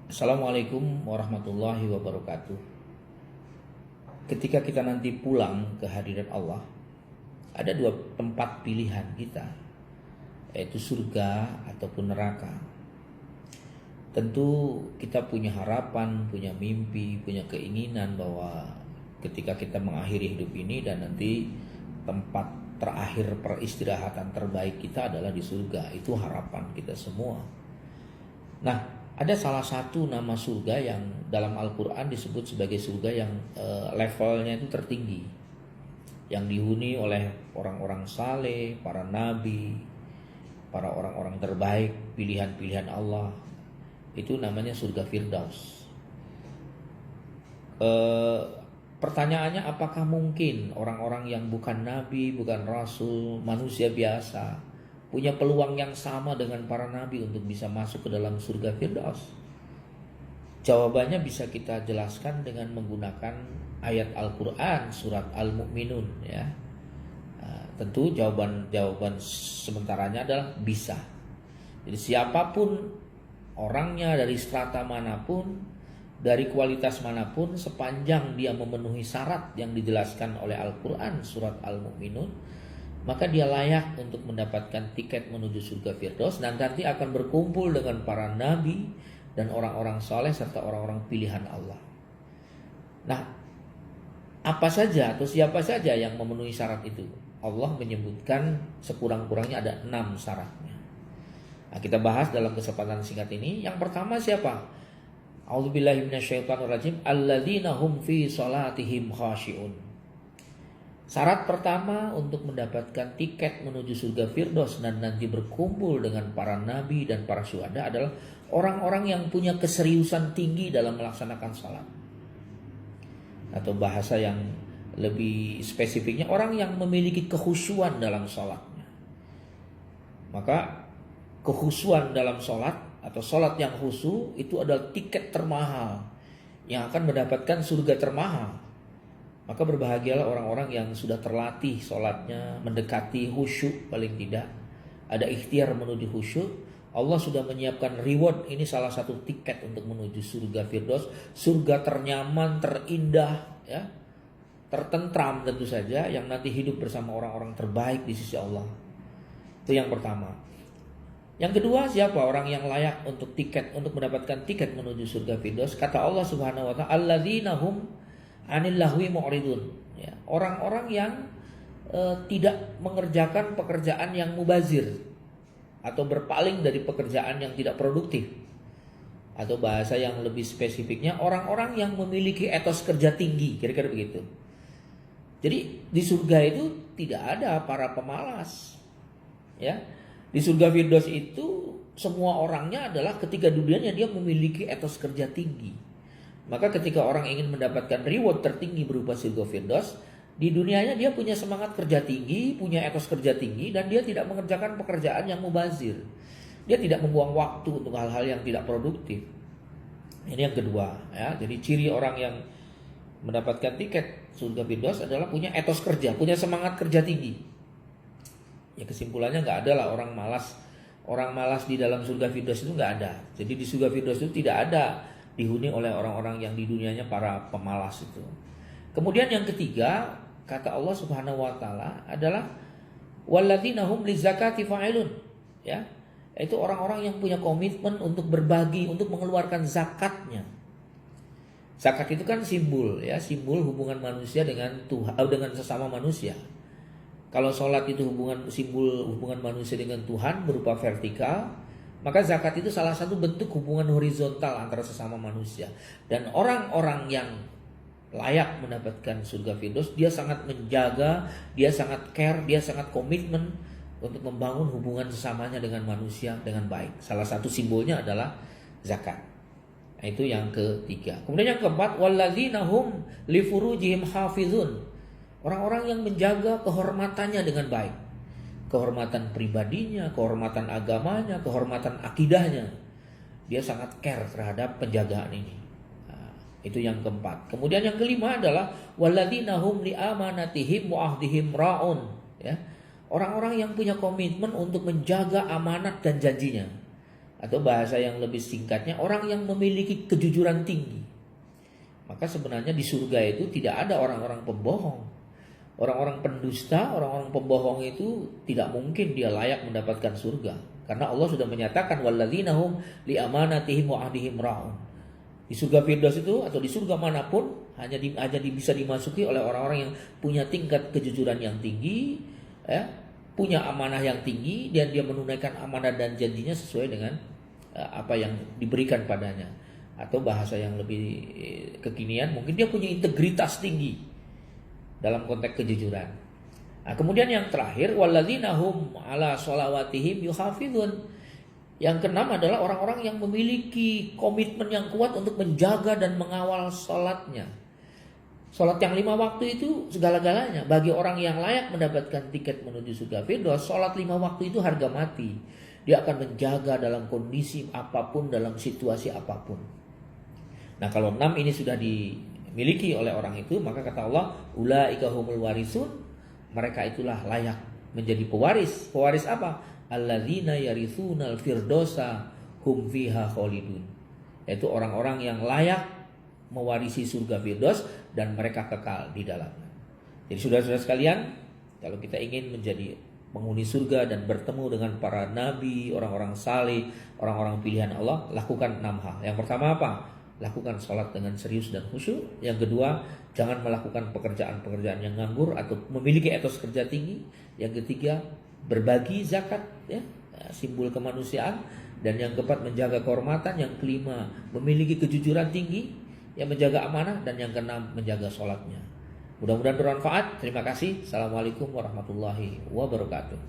Assalamualaikum warahmatullahi wabarakatuh. Ketika kita nanti pulang ke hadirat Allah, ada dua tempat pilihan kita, yaitu surga ataupun neraka. Tentu kita punya harapan, punya mimpi, punya keinginan bahwa ketika kita mengakhiri hidup ini dan nanti tempat terakhir peristirahatan terbaik kita adalah di surga. Itu harapan kita semua. Nah, ada salah satu nama surga yang dalam Al-Quran disebut sebagai surga yang levelnya itu tertinggi, yang dihuni oleh orang-orang saleh, para nabi, para orang-orang terbaik, pilihan-pilihan Allah. Itu namanya surga Firdaus. Pertanyaannya, apakah mungkin orang-orang yang bukan nabi, bukan rasul, manusia biasa punya peluang yang sama dengan para nabi untuk bisa masuk ke dalam surga Firdaus? Jawabannya bisa kita jelaskan dengan menggunakan ayat Al-Quran surat Al-Mu'minun, ya. Tentu jawaban sementaranya adalah bisa. Jadi siapapun orangnya, dari strata manapun, dari kualitas manapun, sepanjang dia memenuhi syarat yang dijelaskan oleh Al-Quran surat Al-Mu'minun, maka dia layak untuk mendapatkan tiket menuju surga Firdaus dan nanti akan berkumpul dengan para nabi dan orang-orang saleh serta orang-orang pilihan Allah. Nah, apa saja atau siapa saja yang memenuhi syarat itu? Allah menyebutkan sekurang-kurangnya ada 6 syaratnya. Nah, kita bahas dalam kesempatan singkat ini. Yang pertama siapa? A'udzubillahi minasyaitonirrajim. Alladzina hum fi shalatihim khashi'un. Syarat pertama untuk mendapatkan tiket menuju surga Firdaus dan nanti berkumpul dengan para nabi dan para syuhada adalah orang-orang yang punya keseriusan tinggi dalam melaksanakan salat. Atau bahasa yang lebih spesifiknya, orang yang memiliki kekhusyuan dalam salatnya. Maka kekhusyuan dalam salat atau salat yang khusyuk itu adalah tiket termahal yang akan mendapatkan surga termahal. Maka berbahagialah orang-orang yang sudah terlatih sholatnya, mendekati khusyuk paling tidak. Ada ikhtiar menuju khusyuk. Allah sudah menyiapkan reward. Ini salah satu tiket untuk menuju surga Firdaus. Surga ternyaman, terindah, ya, tertentram tentu saja, yang nanti hidup bersama orang-orang terbaik di sisi Allah. Itu yang pertama. Yang kedua, siapa orang yang layak untuk mendapatkan tiket menuju surga Firdaus? Kata Allah Subhanahu wa taala, alladzina hum anil lahwi mu'ridun, ya, orang-orang yang tidak mengerjakan pekerjaan yang mubazir atau berpaling dari pekerjaan yang tidak produktif. Atau bahasa yang lebih spesifiknya, orang-orang yang memiliki etos kerja tinggi, kira-kira begitu. Jadi di surga itu tidak ada para pemalas, ya. Di surga Firdaus itu semua orangnya adalah ketika dunianya dia memiliki etos kerja tinggi. Maka ketika orang ingin mendapatkan reward tertinggi berupa surga Firdaus, di dunianya dia punya semangat kerja tinggi, punya etos kerja tinggi, dan dia tidak mengerjakan pekerjaan yang mubazir. Dia tidak membuang waktu untuk hal-hal yang tidak produktif. Ini yang kedua, ya. Jadi ciri orang yang mendapatkan tiket surga Firdaus adalah punya etos kerja, punya semangat kerja tinggi. Ya, kesimpulannya nggak ada lah orang malas di dalam surga Firdaus itu nggak ada. Jadi di surga Firdaus itu tidak ada dihuni oleh orang-orang yang di dunianya para pemalas itu. Kemudian yang ketiga, kata Allah Subhanahu wa taala adalah walladzina hum lizakati fa'ilun, ya. Itu orang-orang yang punya komitmen untuk berbagi, untuk mengeluarkan zakatnya. Zakat itu kan simbol, ya, simbol hubungan manusia dengan Tuhan, dengan sesama manusia. Kalau sholat itu simbol hubungan manusia dengan Tuhan berupa vertikal, maka zakat itu salah satu bentuk hubungan horizontal antara sesama manusia. Dan orang-orang yang layak mendapatkan surga Firdaus, dia sangat menjaga, dia sangat care, dia sangat komitmen untuk membangun hubungan sesamanya dengan manusia dengan baik. Salah satu simbolnya adalah zakat. Nah, itu yang ketiga. Kemudian yang keempat, walladzina hum li furujihim hafizun. Orang-orang yang menjaga kehormatannya dengan baik. Kehormatan pribadinya, kehormatan agamanya, kehormatan akidahnya. Dia sangat care terhadap penjagaan ini. Nah, itu yang keempat. Kemudian yang kelima adalah walladzina hum li amanatihim wa ahdihim raun, ya. Orang-orang yang punya komitmen untuk menjaga amanat dan janjinya. Atau bahasa yang lebih singkatnya, orang yang memiliki kejujuran tinggi. Maka sebenarnya di surga itu tidak ada orang-orang pembohong. Orang-orang pendusta, orang-orang pembohong itu tidak mungkin dia layak mendapatkan surga. Karena Allah sudah menyatakan walladzina hum li amanatihim wa ahdihim ra'un. Di surga Firdaus itu atau di surga manapun hanya bisa dimasuki oleh orang-orang yang punya tingkat kejujuran yang tinggi, ya, punya amanah yang tinggi, dan dia menunaikan amanah dan janjinya sesuai dengan apa yang diberikan padanya. Atau bahasa yang lebih kekinian, mungkin dia punya integritas tinggi dalam konteks kejujuran. Nah, kemudian yang terakhir, walladzina hum ala sholawatihim yuhafizun. Yang keenam adalah orang-orang yang memiliki komitmen yang kuat untuk menjaga dan mengawal sholatnya. Sholat yang 5 waktu itu segala-galanya. Bagi orang yang layak mendapatkan tiket menuju surga Firdaus, sholat 5 waktu itu harga mati. Dia akan menjaga dalam kondisi apapun, dalam situasi apapun. Nah, kalau 6 ini sudah dimiliki oleh orang itu, maka kata Allah, ulaika humul warisun, mereka itulah layak menjadi pewaris. Pewaris apa? Alladzina yarithunal firdausa hum fiha khalidun. Yaitu orang-orang yang layak mewarisi surga Firdaus dan mereka kekal di dalamnya. Jadi saudara-saudara sekalian, kalau kita ingin menjadi penghuni surga dan bertemu dengan para nabi, orang-orang saleh, orang-orang pilihan Allah, lakukan 6 hal. Yang pertama apa? Lakukan sholat dengan serius dan khusyuk. Yang kedua, jangan melakukan pekerjaan-pekerjaan yang nganggur atau memiliki etos kerja tinggi. Yang ketiga, berbagi zakat, ya, simbol kemanusiaan. Dan yang keempat, menjaga kehormatan. Yang kelima, memiliki kejujuran tinggi, yang menjaga amanah. Dan yang keenam, menjaga sholatnya. Mudah-mudahan bermanfaat. Terima kasih. Assalamualaikum warahmatullahi wabarakatuh.